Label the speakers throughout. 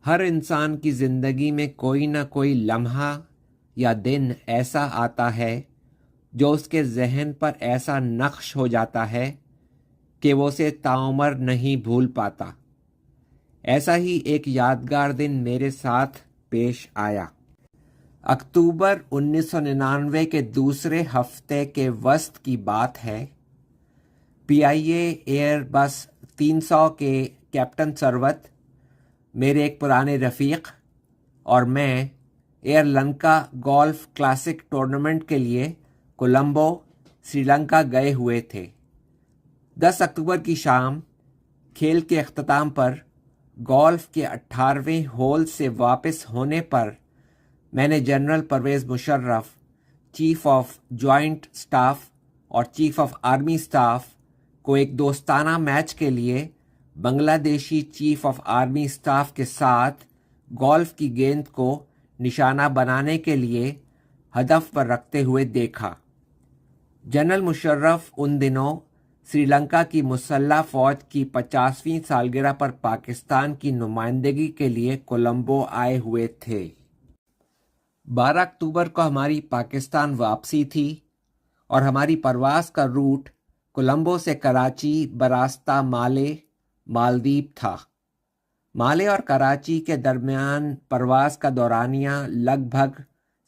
Speaker 1: ہر انسان کی زندگی میں کوئی نہ کوئی لمحہ یا دن ایسا آتا ہے جو اس کے ذہن پر ایسا نقش ہو جاتا ہے کہ وہ اسے تعمر نہیں بھول پاتا۔ ایسا ہی ایک یادگار دن میرے ساتھ پیش آیا۔ اکتوبر 1999 کے دوسرے ہفتے کے وسط کی بات ہے۔ PIA ایئر بس 300 کے کیپٹن ثروت، میرے ایک پرانے رفیق، اور میں Air Lanka golf classic tournament کے لیے کولمبو، سری لنکا گئے ہوئے تھے۔ 10 اکتوبر کی شام کھیل کے اختتام پر گولف کے 18ویں ہول سے واپس ہونے پر میں نے General Pervez Musharraf, chief of joint staff اور چیف آف آرمی سٹاف کو ایک دوستانہ میچ کے لیے بنگلہ دیشی چیف آف آرمی سٹاف کے ساتھ گولف کی گیند کو نشانہ بنانے کے لیے ہدف پر رکھتے ہوئے دیکھا۔ جنرل مشرف ان دنوں سری لنکا کی مسلح فوج کی 50ویں سالگرہ پر پاکستان کی نمائندگی کے لیے کولمبو آئے ہوئے تھے۔ 12 اکتوبر کو ہماری پاکستان واپسی تھی اور ہماری پرواز کا روٹ کولمبو سے کراچی براستہ مالے، مالدیپ تھا۔ مالے اور کراچی کے درمیان پرواز کا دورانیہ لگ بھگ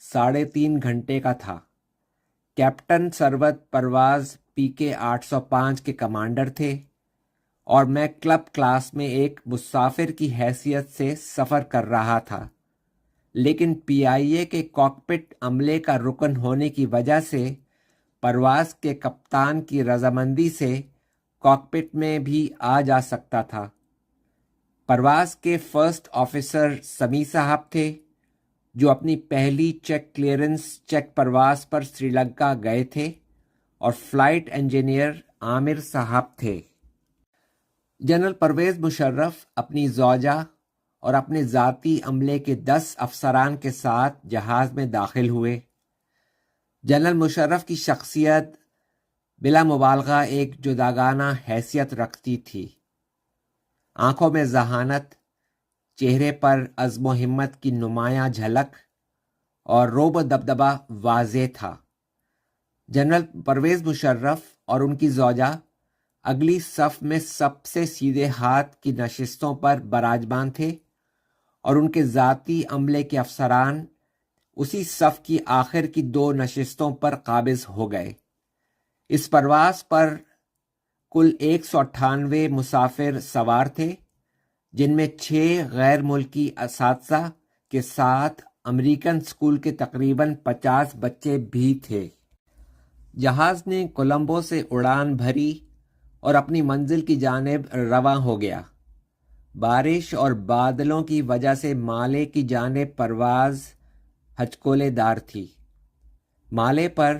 Speaker 1: 3.5 گھنٹے کا تھا۔ کیپٹن ثروت پرواز PK 805 کے کمانڈر تھے اور میں کلب کلاس میں ایک مسافر کی حیثیت سے سفر کر رہا تھا، لیکن PIA کے کاکپٹ عملے کا رکن ہونے کی وجہ سے پرواز کے کپتان کی رضامندی سے کاکپٹ میں بھی آ جا سکتا تھا۔ پرواز کے فرسٹ آفیسر سمیع صاحب تھے، جو اپنی پہلی چیک کلیئرنس چیک پرواز پر سری لنکا گئے تھے، اور فلائٹ انجینئر عامر صاحب تھے۔ جنرل پرویز مشرف اپنی زوجہ اور اپنے ذاتی عملے کے 10 افسران کے ساتھ جہاز میں داخل ہوئے۔ جنرل مشرف کی شخصیت بلا مبالغہ ایک جداگانہ حیثیت رکھتی تھی۔ آنکھوں میں ذہانت، چہرے پر عزم و ہمت کی نمایاں جھلک اور رعب و دبدبہ واضح تھا۔ جنرل پرویز مشرف اور ان کی زوجہ اگلی صف میں سب سے سیدھے ہاتھ کی نشستوں پر براجمان تھے، اور ان کے ذاتی عملے کے افسران اسی صف کی آخر کی 2 نشستوں پر قابض ہو گئے۔ اس پرواز پر کل 198 مسافر سوار تھے، جن میں 6 غیر ملکی اساتذہ کے ساتھ امریکن اسکول کے تقریباً 50 بچے بھی تھے۔ جہاز نے کولمبو سے اڑان بھری اور اپنی منزل کی جانب رواں ہو گیا۔ بارش اور بادلوں کی وجہ سے مالے کی جانب پرواز ہچکولے دار تھی۔ مالے پر،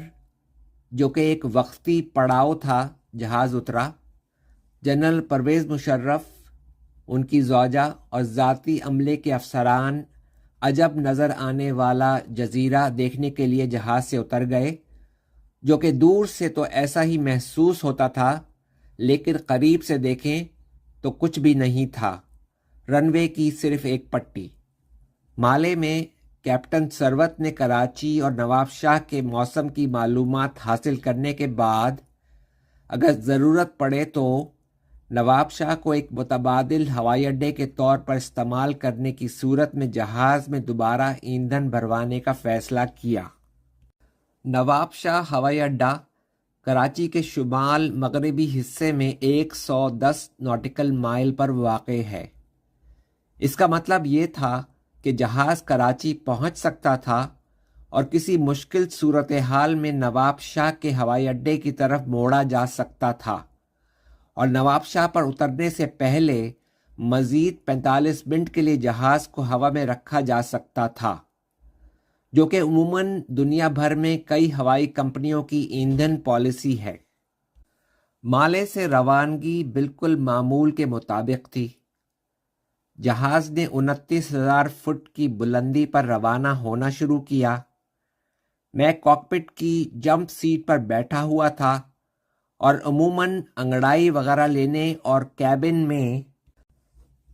Speaker 1: جو کہ ایک وقتی پڑاؤ تھا، جہاز اترا۔ جنرل پرویز مشرف، ان کی زوجہ اور ذاتی عملے کے افسران عجب نظر آنے والا جزیرہ دیکھنے کے لیے جہاز سے اتر گئے، جو کہ دور سے تو ایسا ہی محسوس ہوتا تھا، لیکن قریب سے دیکھیں تو کچھ بھی نہیں تھا، رن وے کی صرف ایک پٹی۔ مالے میں کیپٹن ثروت نے کراچی اور نواب شاہ کے موسم کی معلومات حاصل کرنے کے بعد اگر ضرورت پڑے تو نواب شاہ کو ایک متبادل ہوائی اڈے کے طور پر استعمال کرنے کی صورت میں جہاز میں دوبارہ ایندھن بھروانے کا فیصلہ کیا۔ نواب شاہ ہوائی اڈہ کراچی کے شمال مغربی حصے میں 110 ناٹیکل مائل پر واقع ہے۔ اس کا مطلب یہ تھا کہ جہاز کراچی پہنچ سکتا تھا اور کسی مشکل صورتحال میں نواب شاہ کے ہوائی اڈے کی طرف موڑا جا سکتا تھا، اور نواب شاہ پر اترنے سے پہلے مزید 45 منٹ کے لیے جہاز کو ہوا میں رکھا جا سکتا تھا، جو کہ عموماً دنیا بھر میں کئی ہوائی کمپنیوں کی ایندھن پالیسی ہے۔ مالے سے روانگی بالکل معمول کے مطابق تھی۔ جہاز نے 29,000 فٹ کی بلندی پر روانہ ہونا شروع کیا۔ میں کاکپٹ کی جمپ سیٹ پر بیٹھا ہوا تھا اور عموماً انگڑائی وغیرہ لینے اور کیبن میں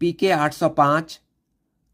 Speaker 1: PK 805,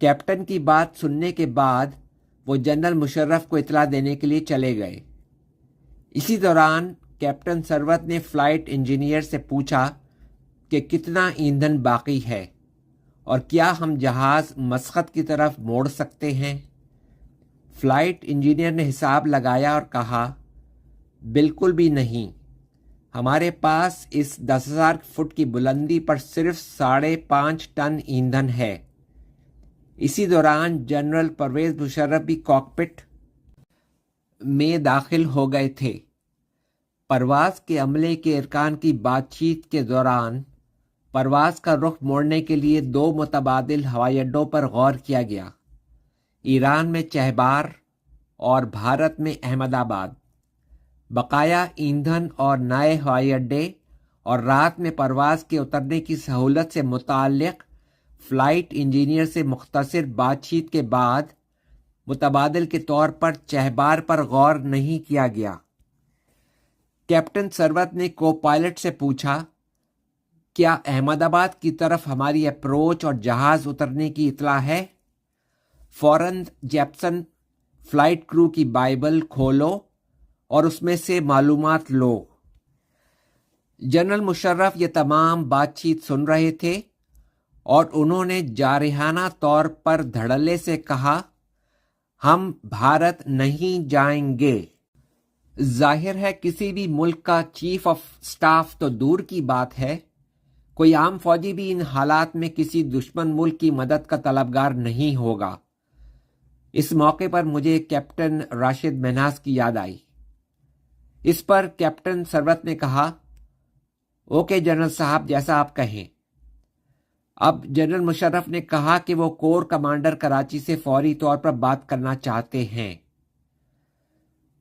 Speaker 1: کیپٹن کی بات سننے کے بعد وہ جنرل مشرف کو اطلاع دینے کے لیے چلے گئے۔ اسی دوران کیپٹن ثروت نے فلائٹ انجینئر سے پوچھا کہ کتنا ایندھن باقی ہے اور کیا ہم جہاز مسقط کی طرف موڑ سکتے ہیں۔ فلائٹ انجینئر نے حساب لگایا اور کہا، بالکل بھی نہیں، ہمارے پاس اس 10,000 فٹ کی بلندی پر صرف 5.5 ٹن ایندھن ہے۔ اسی دوران جنرل پرویز مشرف بھی کاکپٹ میں داخل ہو گئے تھے۔ پرواز کے عملے کے ارکان کی بات چیت کے دوران پرواز کا رخ موڑنے کے لیے 2 متبادل ہوائی اڈوں پر غور کیا گیا، ایران میں چہبار اور بھارت میں احمد آباد۔ بقایا ایندھن اور نئے ہوائی اڈے اور رات میں پرواز کے اترنے کی سہولت سے متعلق فلائٹ انجینئر سے مختصر بات چیت کے بعد متبادل کے طور پر چہبار پر غور نہیں کیا گیا۔ کیپٹن ثروت نے کو پائلٹ سے پوچھا، کیا احمد آباد کی طرف ہماری اپروچ اور جہاز اترنے کی اطلاع ہے؟ فوراً جیپسن فلائٹ کرو کی بائبل کھولو اور اس میں سے معلومات لو۔ جنرل مشرف یہ تمام بات چیت سن رہے تھے اور انہوں نے جارحانہ طور پر دھڑلے سے کہا، ہم بھارت نہیں جائیں گے۔ ظاہر ہے کسی بھی ملک کا چیف آف سٹاف تو دور کی بات ہے، کوئی عام فوجی بھی ان حالات میں کسی دشمن ملک کی مدد کا طلبگار نہیں ہوگا۔ اس موقع پر مجھے کیپٹن راشد منہاس کی یاد آئی۔ اس پر کیپٹن ثروت نے کہا، اوکے جنرل صاحب، جیسا آپ کہیں۔ اب جنرل مشرف نے کہا کہ وہ کور کمانڈر کراچی سے فوری طور پر بات کرنا چاہتے ہیں۔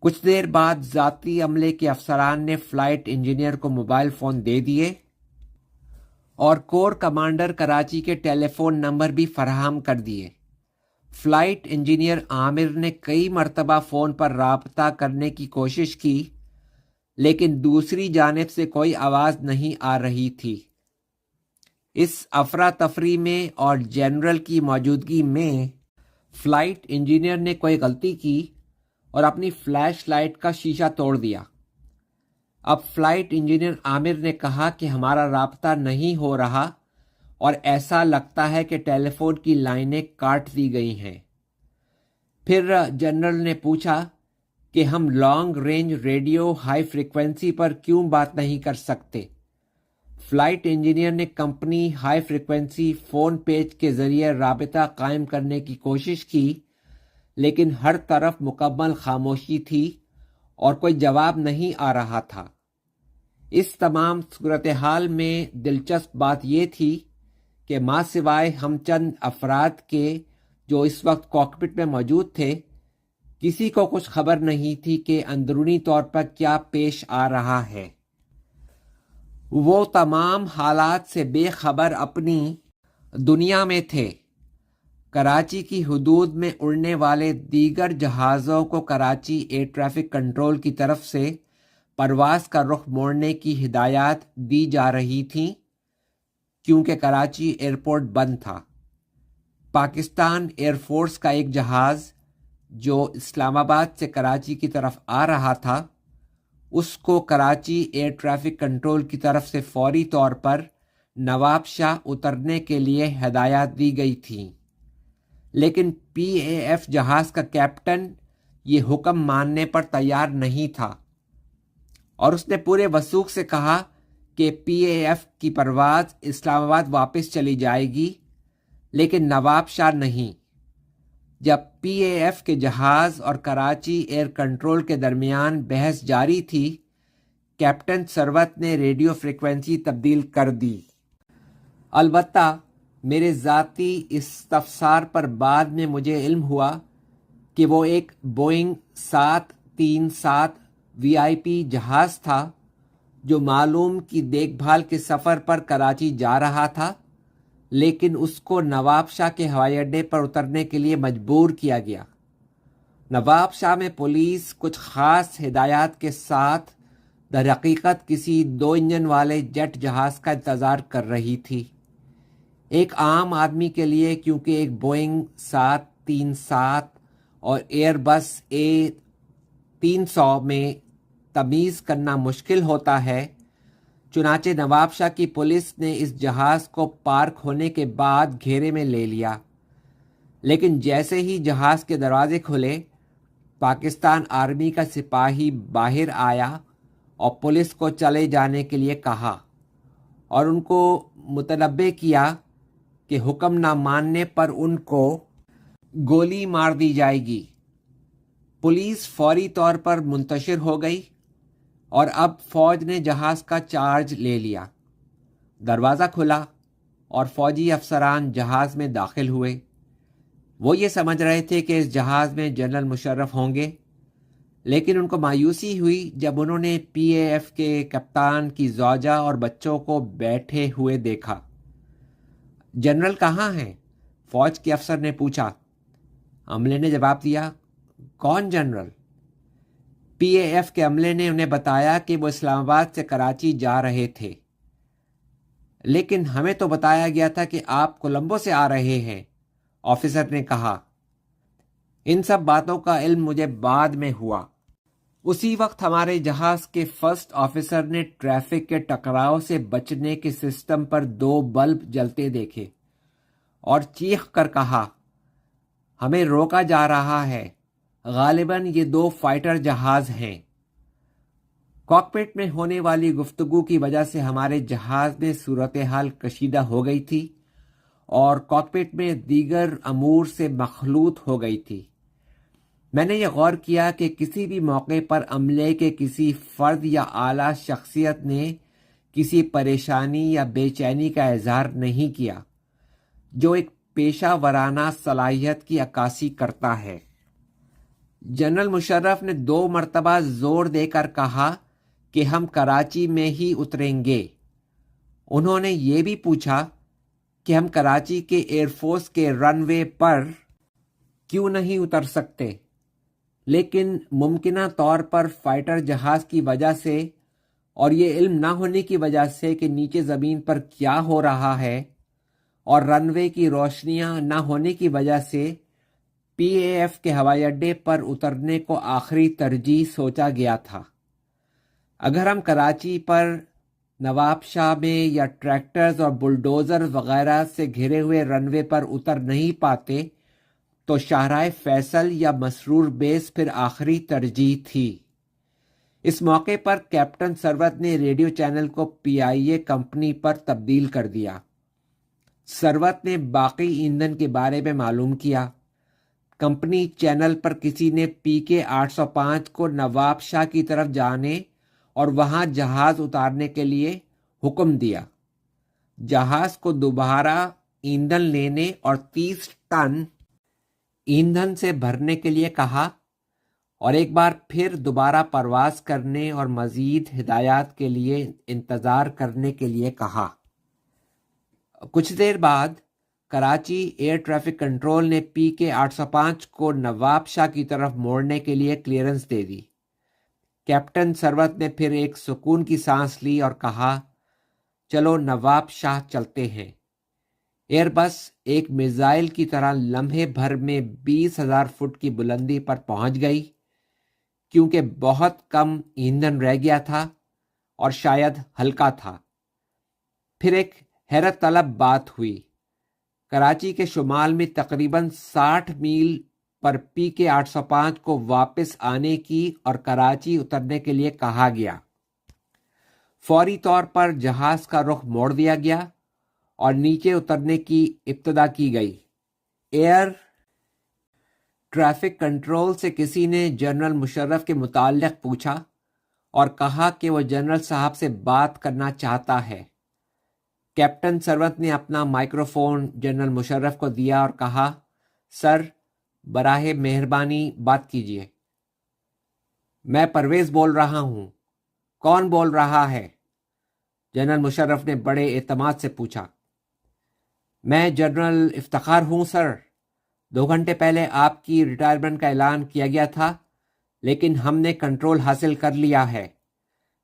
Speaker 1: کچھ دیر بعد ذاتی عملے کے افسران نے فلائٹ انجینئر کو موبائل فون دے دیے اور کور کمانڈر کراچی کے ٹیلی فون نمبر بھی فراہم کر دیے۔ فلائٹ انجینئر عامر نے کئی مرتبہ فون پر رابطہ کرنے کی کوشش کی، لیکن دوسری جانب سے کوئی آواز نہیں آ رہی تھی۔ اس افراتفری میں اور جنرل کی موجودگی میں فلائٹ انجینئر نے کوئی غلطی کی اور اپنی فلیش لائٹ کا شیشہ توڑ دیا۔ اب فلائٹ انجینئر عامر نے کہا کہ ہمارا رابطہ نہیں ہو رہا اور ایسا لگتا ہے کہ ٹیلی فون کی لائنیں کاٹ دی گئی ہیں۔ پھر جنرل نے پوچھا کہ ہم long range radio high frequency پر کیوں بات نہیں کر سکتے؟ فلائٹ انجینئر نے company high frequency phone page کے ذریعے رابطہ قائم کرنے کی کوشش کی، لیکن ہر طرف مکمل خاموشی تھی اور کوئی جواب نہیں آ رہا تھا۔ اس تمام صورتحال میں دلچسپ بات یہ تھی کہ ماں سوائے ہم چند افراد کے جو اس وقت کاکپٹ میں موجود تھے، کسی کو کچھ خبر نہیں تھی کہ اندرونی طور پر کیا پیش آ رہا ہے۔ وہ تمام حالات سے بے خبر اپنی دنیا میں تھے۔ کراچی کی حدود میں اڑنے والے دیگر جہازوں کو کراچی ایئر ٹریفک کنٹرول کی طرف سے پرواز کا رخ موڑنے کی ہدایات دی جا رہی تھیں، کیونکہ کراچی ایئرپورٹ بند تھا۔ پاکستان ایئر فورس کا ایک جہاز جو اسلام آباد سے کراچی کی طرف آ رہا تھا، اس کو کراچی ایئر ٹریفک کنٹرول کی طرف سے فوری طور پر نواب شاہ اترنے کے لیے ہدایات دی گئی تھیں، لیکن پی اے ایف جہاز کا کیپٹن یہ حکم ماننے پر تیار نہیں تھا اور اس نے پورے وثوق سے کہا کہ پی اے ایف کی پرواز اسلام آباد واپس چلی جائے گی، لیکن نواب شاہ نہیں۔ جب پی اے ایف کے جہاز اور کراچی ایئر کنٹرول کے درمیان بحث جاری تھی، کیپٹن ثروت نے ریڈیو فریکوینسی تبدیل کر دی۔ البتہ میرے ذاتی استفسار پر بعد میں مجھے علم ہوا کہ وہ ایک بوئنگ 737 وی آئی پی جہاز تھا جو معلوم کی دیکھ بھال کے سفر پر کراچی جا رہا تھا، لیکن اس کو نواب شاہ کے ہوائی اڈے پر اترنے کے لیے مجبور کیا گیا۔ نواب شاہ میں پولیس کچھ خاص ہدایات کے ساتھ در حقیقت کسی 2 انجن والے جیٹ جہاز کا انتظار کر رہی تھی۔ ایک عام آدمی کے لیے کیونکہ ایک بوئنگ 737 اور ایئر بس A300 میں تمیز کرنا مشکل ہوتا ہے، چنانچہ نواب شاہ کی پولیس نے اس جہاز کو پارک ہونے کے بعد گھیرے میں لے لیا، لیکن جیسے ہی جہاز کے دروازے کھلے پاکستان آرمی کا سپاہی باہر آیا اور پولیس کو چلے جانے کے لیے کہا اور ان کو متنبہ کیا کہ حکم نہ ماننے پر ان کو گولی مار دی جائے گی۔ پولیس فوری طور پر منتشر ہو گئی اور اب فوج نے جہاز کا چارج لے لیا۔ دروازہ کھلا اور فوجی افسران جہاز میں داخل ہوئے۔ وہ یہ سمجھ رہے تھے کہ اس جہاز میں جنرل مشرف ہوں گے، لیکن ان کو مایوسی ہوئی جب انہوں نے PAF کے کپتان کی زوجہ اور بچوں کو بیٹھے ہوئے دیکھا۔ جنرل کہاں ہیں؟ فوج کے افسر نے پوچھا۔ عملے نے جواب دیا، کون جنرل؟ PAF کے عملے نے انہیں بتایا کہ وہ اسلام آباد سے کراچی جا رہے تھے۔ لیکن ہمیں تو بتایا گیا تھا کہ آپ کولمبو سے آ رہے ہیں، آفیسر نے کہا۔ ان سب باتوں کا علم مجھے بعد میں ہوا۔ اسی وقت ہمارے جہاز کے فرسٹ آفیسر نے ٹریفک کے ٹکراؤ سے بچنے کے سسٹم پر 2 بلب جلتے دیکھے اور چیخ کر کہا، ہمیں روکا جا رہا ہے، غالباً یہ 2 فائٹر جہاز ہیں۔ کاکپٹ میں ہونے والی گفتگو کی وجہ سے ہمارے جہاز میں صورتحال کشیدہ ہو گئی تھی اور کاکپٹ میں دیگر امور سے مخلوط ہو گئی تھی۔ میں نے یہ غور کیا کہ کسی بھی موقع پر عملے کے کسی فرد یا اعلیٰ شخصیت نے کسی پریشانی یا بے چینی کا اظہار نہیں کیا، جو ایک پیشہ ورانہ صلاحیت کی عکاسی کرتا ہے۔ جنرل مشرف نے 2 مرتبہ زور دے کر کہا کہ ہم کراچی میں ہی اتریں گے۔ انہوں نے یہ بھی پوچھا کہ ہم کراچی کے ایئر فورس کے رن وے پر کیوں نہیں اتر سکتے، لیکن ممکنہ طور پر فائٹر جہاز کی وجہ سے اور یہ علم نہ ہونے کی وجہ سے کہ نیچے زمین پر کیا ہو رہا ہے اور رن وے کی روشنیاں نہ ہونے کی وجہ سے PAF کے ہوائی اڈے پر اترنے کو آخری ترجیح سوچا گیا تھا۔ اگر ہم کراچی پر نواب شاہ میں یا ٹریکٹرز اور بلڈوزر وغیرہ سے گھرے ہوئے رن وے پر اتر نہیں پاتے تو شاہراہ فیصل یا مسرور بیس پھر آخری ترجیح تھی۔ اس موقع پر کیپٹن ثروت نے ریڈیو چینل کو PIA کمپنی پر تبدیل کر دیا۔ ثروت نے باقی ایندھن کے بارے میں معلوم کیا۔ کمپنی چینل پر کسی نے PK 805 کو نواب شاہ کی طرف جانے اور وہاں جہاز اتارنے کے لیے حکم دیا۔ جہاز کو دوبارہ ایندھن لینے اور 30 ٹن ایندھن سے بھرنے کے لیے کہا اور ایک بار پھر دوبارہ پرواز کرنے اور مزید ہدایات کے لیے انتظار کرنے کے لیے کہا۔ کچھ دیر بعد کراچی ایئر ٹریفک کنٹرول نے PK 805 کو نواب شاہ کی طرف موڑنے کے لیے کلیئرنس دے دی۔ کیپٹن ثروت نے پھر ایک سکون کی سانس لی اور کہا، چلو نواب شاہ چلتے ہیں۔ ایئر بس ایک میزائل کی طرح لمحے بھر میں 20,000 فٹ کی بلندی پر پہنچ گئی، کیونکہ بہت کم ایندھن رہ گیا تھا اور شاید ہلکا تھا۔ پھر ایک حیرت طلب بات ہوئی۔ کراچی کے شمال میں تقریباً 60 میل پر PK 805 کو واپس آنے کی اور کراچی اترنے کے لیے کہا گیا۔ فوری طور پر جہاز کا رخ موڑ دیا گیا اور نیچے اترنے کی ابتدا کی گئی۔ ایئر ٹریفک کنٹرول سے کسی نے جنرل مشرف کے متعلق پوچھا اور کہا کہ وہ جنرل صاحب سے بات کرنا چاہتا ہے۔ کیپٹن ثروت نے اپنا مائکرو فون جنرل مشرف کو دیا اور کہا، سر براہ مہربانی بات کیجیے۔ میں پرویز بول رہا ہوں۔ کون بول رہا ہے؟ جنرل مشرف نے بڑے اعتماد سے پوچھا۔ میں جنرل افتخار ہوں سر۔ 2 گھنٹے پہلے آپ کی ریٹائرمنٹ کا اعلان کیا گیا تھا، لیکن ہم نے کنٹرول حاصل کر لیا ہے۔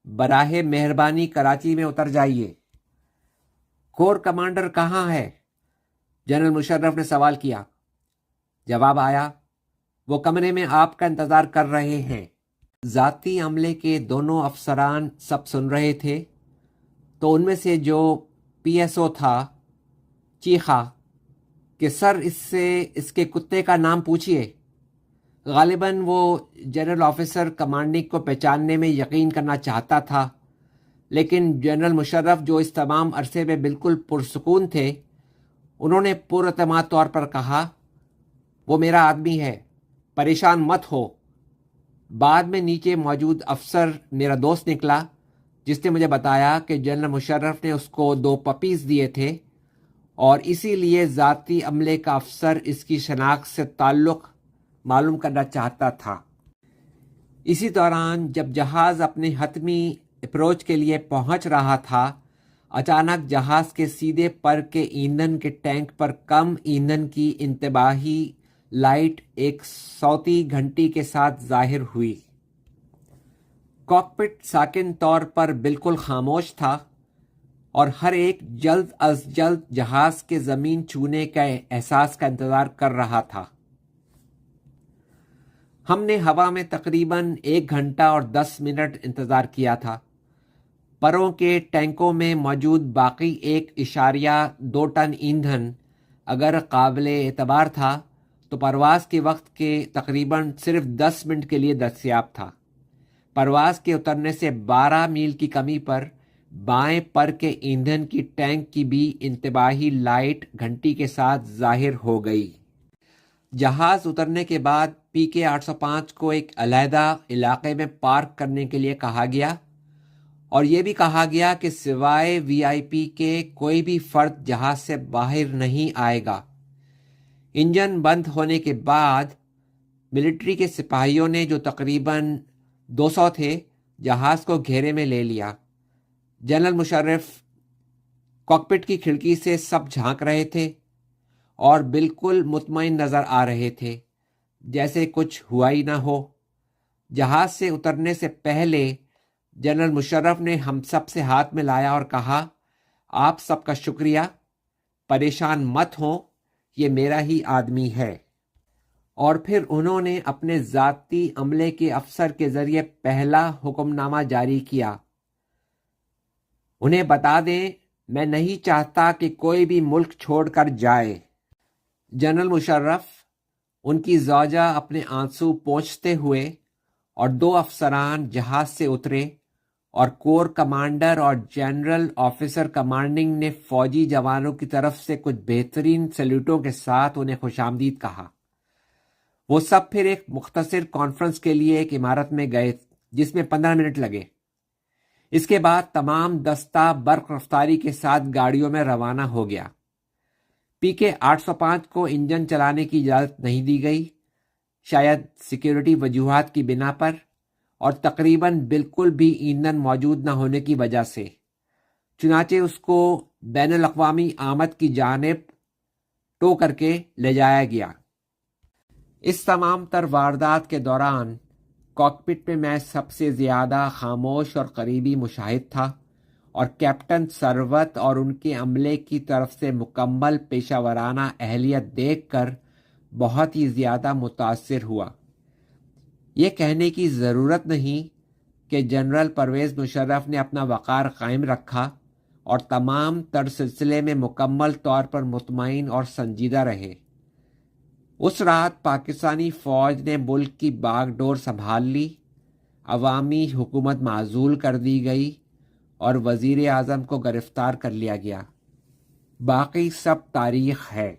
Speaker 1: براہ مہربانی کراچی میں اتر جائیے۔ کور کمانڈر کہاں ہے؟ جنرل مشرف نے سوال کیا۔ جواب آیا، وہ کمرے میں آپ کا انتظار کر رہے ہیں۔ ذاتی عملے کے دونوں افسران سب سن رہے تھے، تو ان میں سے جو پی ایس او تھا چیخا کہ سر اس کے کتے کا نام پوچھئے۔ غالباً وہ جنرل آفیسر کمانڈنگ کو پہچاننے میں یقین کرنا چاہتا تھا، لیکن جنرل مشرف جو اس تمام عرصے میں بالکل پرسکون تھے، انہوں نے پر اعتماد طور پر کہا، وہ میرا آدمی ہے، پریشان مت ہو۔ بعد میں نیچے موجود افسر میرا دوست نکلا، جس نے مجھے بتایا کہ جنرل مشرف نے اس کو 2 پپیز دیے تھے اور اسی لیے ذاتی عملے کا افسر اس کی شناخت سے تعلق معلوم کرنا چاہتا تھا۔ اسی دوران جب جہاز اپنے حتمی اپروچ کے لیے پہنچ رہا تھا، اچانک جہاز کے سیدھے پر کے ایندھن کے ٹینک پر کم ایندھن کی انتباہی لائٹ ایک صوتی گھنٹی کے ساتھ ظاہر ہوئی۔ کاکپٹ ساکن طور پر بالکل خاموش تھا اور ہر ایک جلد از جلد جہاز کے زمین چھونے کے احساس کا انتظار کر رہا تھا۔ ہم نے ہوا میں تقریباً 1 گھنٹہ اور 10 منٹ انتظار کیا تھا۔ پروں کے ٹینکوں میں موجود باقی 1.2 ٹن ایندھن اگر قابل اعتبار تھا تو پرواز کے وقت کے تقریباً صرف 10 منٹ کے لیے دستیاب تھا۔ پرواز کے اترنے سے 12 میل کی کمی پر بائیں پر کے ایندھن کی ٹینک کی بھی انتباہی لائٹ گھنٹی کے ساتھ ظاہر ہو گئی۔ جہاز اترنے کے بعد PK 805 کو ایک علیحدہ علاقے میں پارک کرنے کے لیے کہا گیا اور یہ بھی کہا گیا کہ سوائے VIP کے کوئی بھی فرد جہاز سے باہر نہیں آئے گا۔ انجن بند ہونے کے بعد ملٹری کے سپاہیوں نے، جو تقریباً 200 تھے، جہاز کو گھیرے میں لے لیا۔ جنرل مشرف کاکپٹ کی کھڑکی سے سب جھانک رہے تھے اور بالکل مطمئن نظر آ رہے تھے، جیسے کچھ ہوا ہی نہ ہو۔ جہاز سے اترنے سے پہلے جنرل مشرف نے ہم سب سے ہاتھ ملایا اور کہا، آپ سب کا شکریہ، پریشان مت ہوں، یہ میرا ہی آدمی ہے۔ اور پھر انہوں نے اپنے ذاتی عملے کے افسر کے ذریعے پہلا حکم نامہ جاری کیا، انہیں بتا دیں میں نہیں چاہتا کہ کوئی بھی ملک چھوڑ کر جائے۔ جنرل مشرف، ان کی زوجہ اپنے آنسو پونچھتے ہوئے اور 2 افسران جہاز سے اترے اور کور کمانڈر اور جنرل آفیسر کمانڈنگ نے فوجی جوانوں کی طرف سے کچھ بہترین سلیوٹوں کے ساتھ انہیں خوش آمدید کہا۔ وہ سب پھر ایک مختصر کانفرنس کے لیے ایک عمارت میں گئے جس میں 15 منٹ لگے۔ اس کے بعد تمام دستہ برق رفتاری کے ساتھ گاڑیوں میں روانہ ہو گیا۔ PK 805 کو انجن چلانے کی اجازت نہیں دی گئی، شاید سیکیورٹی وجوہات کی بنا پر اور تقریباً بالکل بھی ایندھن موجود نہ ہونے کی وجہ سے، چنانچہ اس کو بین الاقوامی آمد کی جانب ٹو کر کے لے جایا گیا۔ اس تمام تر واردات کے دوران کاکپٹ میں سب سے زیادہ خاموش اور قریبی مشاہد تھا اور کیپٹن ثروت اور ان کے عملے کی طرف سے مکمل پیشہ ورانہ اہلیت دیکھ کر بہت ہی زیادہ متاثر ہوا۔ یہ کہنے کی ضرورت نہیں کہ جنرل پرویز مشرف نے اپنا وقار قائم رکھا اور تمام تر سلسلے میں مکمل طور پر مطمئن اور سنجیدہ رہے۔ اس رات پاکستانی فوج نے ملک کی باغ ڈور سنبھال لی، عوامی حکومت معزول کر دی گئی اور وزیر اعظم کو گرفتار کر لیا گیا۔ باقی سب تاریخ ہے۔